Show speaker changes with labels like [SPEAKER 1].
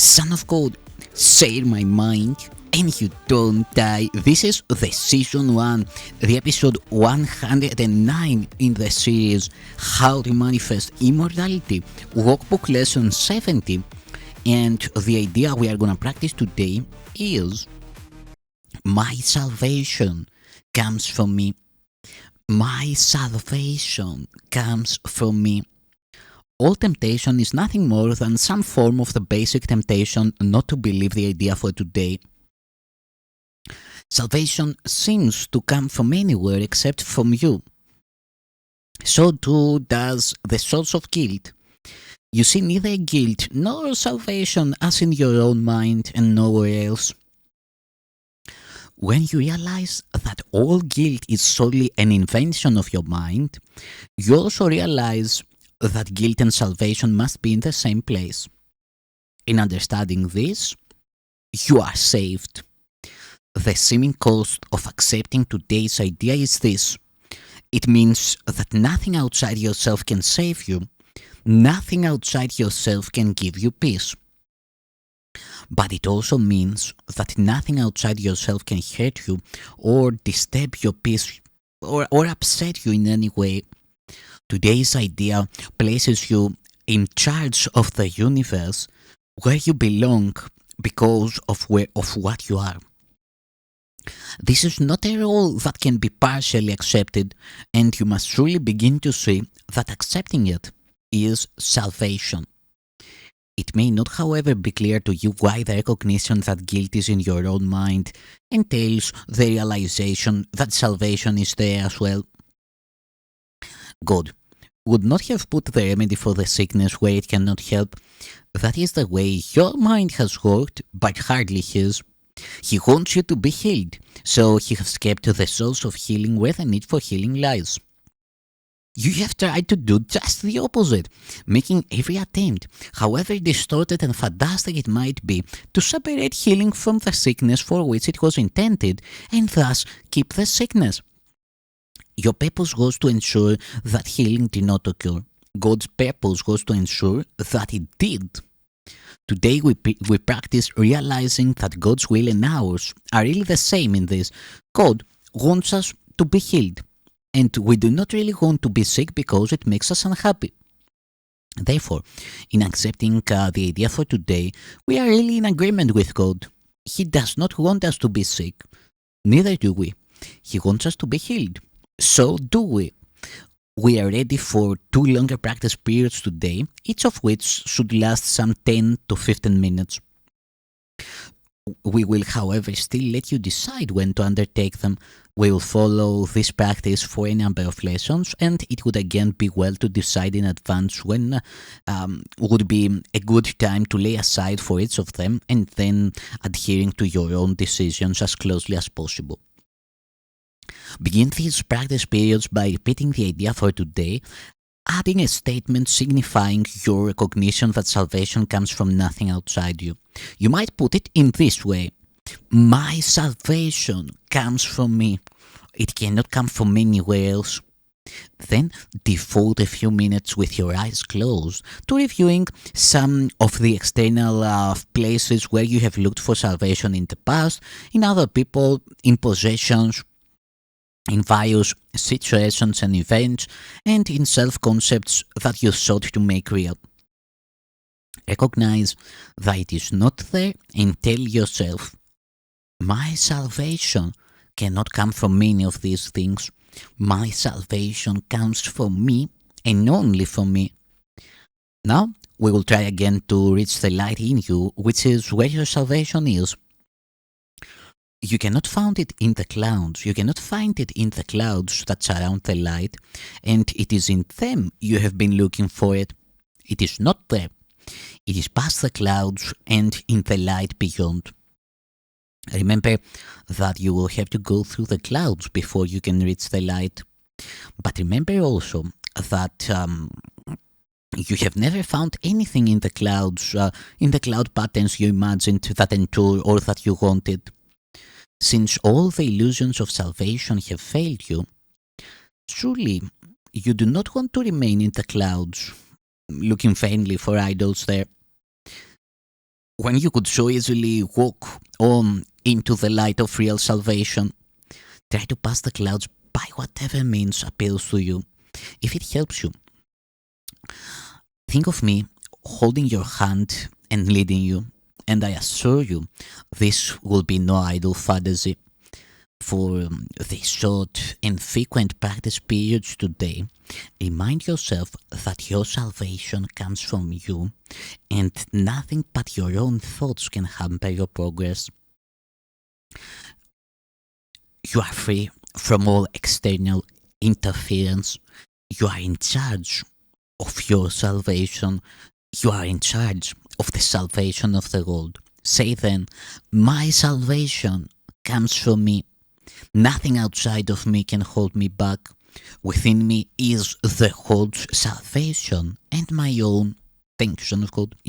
[SPEAKER 1] Son of God, share my mind and you don't die. This is the season 1, the episode 109 in the series How to Manifest Immortality, Workbook Lesson 70. And the idea we are going to practice today is my salvation comes from me. My salvation comes from me. All temptation is nothing more than some form of the basic temptation not to believe the idea for today. Salvation seems to come from anywhere except from you. So too does the source of guilt. You see neither guilt nor salvation as in your own mind and nowhere else. When you realize that all guilt is solely an invention of your mind, you also realize that guilt and salvation must be in the same place. In understanding this, you are saved. The seeming cost of accepting today's idea is this. It means that nothing outside yourself can save you. Nothing outside yourself can give you peace. But it also means that nothing outside yourself can hurt you or disturb your peace or upset you in any way. Today's idea places you in charge of the universe where you belong because of what you are. This is not a role that can be partially accepted, and you must truly begin to see that accepting it is salvation. It may not, however, be clear to you why the recognition that guilt is in your own mind entails the realization that salvation is there as well. God would not have put the remedy for the sickness where it cannot help. That is the way your mind has worked, but hardly his. He wants you to be healed, so he has kept the source of healing where the need for healing lies. You have tried to do just the opposite, making every attempt, however distorted and fantastic it might be, to separate healing from the sickness for which it was intended, and thus keep the sickness. Your purpose was to ensure that healing did not occur. God's purpose was to ensure that it did. Today we practice realizing that God's will and ours are really the same in this. God wants us to be healed, and we do not really want to be sick because it makes us unhappy. Therefore, in accepting the idea for today, we are really in agreement with God. He does not want us to be sick. Neither do we. He wants us to be healed. So do we. We are ready for 2 longer practice periods today, each of which should last some 10 to 15 minutes. We will, however, still let you decide when to undertake them. We will follow this practice for a number of lessons, and it would again be well to decide in advance when would be a good time to lay aside for each of them, and then adhering to your own decisions as closely as possible. Begin these practice periods by repeating the idea for today, adding a statement signifying your recognition that salvation comes from nothing outside you. You might put it in this way. My salvation comes from me. It cannot come from anywhere else. Then devote a few minutes with your eyes closed to reviewing some of the external places where you have looked for salvation in the past, in other people, in possessions, in various situations and events, and in self-concepts that you sought to make real. Recognize that it is not there and tell yourself, my salvation cannot come from any of these things. My salvation comes from me and only from me. Now we will try again to reach the light in you, which is where your salvation is. You cannot find it in the clouds. You cannot find it in the clouds that surround the light, and it is in them you have been looking for it. It is not there. It is past the clouds and in the light beyond. Remember that you will have to go through the clouds before you can reach the light. But remember also that you have never found anything in the clouds, in the cloud patterns you imagined that endure or that you wanted. Since all the illusions of salvation have failed you, surely you do not want to remain in the clouds, looking vainly for idols there. when you could so easily walk on into the light of real salvation. Try to pass the clouds by whatever means appeals to you, if it helps you. Think of me holding your hand and leading you, and I assure you this will be no idle fantasy. For the short and frequent practice periods today, remind yourself that your salvation comes from you, and nothing but your own thoughts can hamper your progress. You are free from all external interference. You are in charge of your salvation. You are in charge of the salvation of the world. Say then, my salvation comes from me. Nothing outside of me can hold me back. Within me is the whole salvation and my own. Thank you, son of God.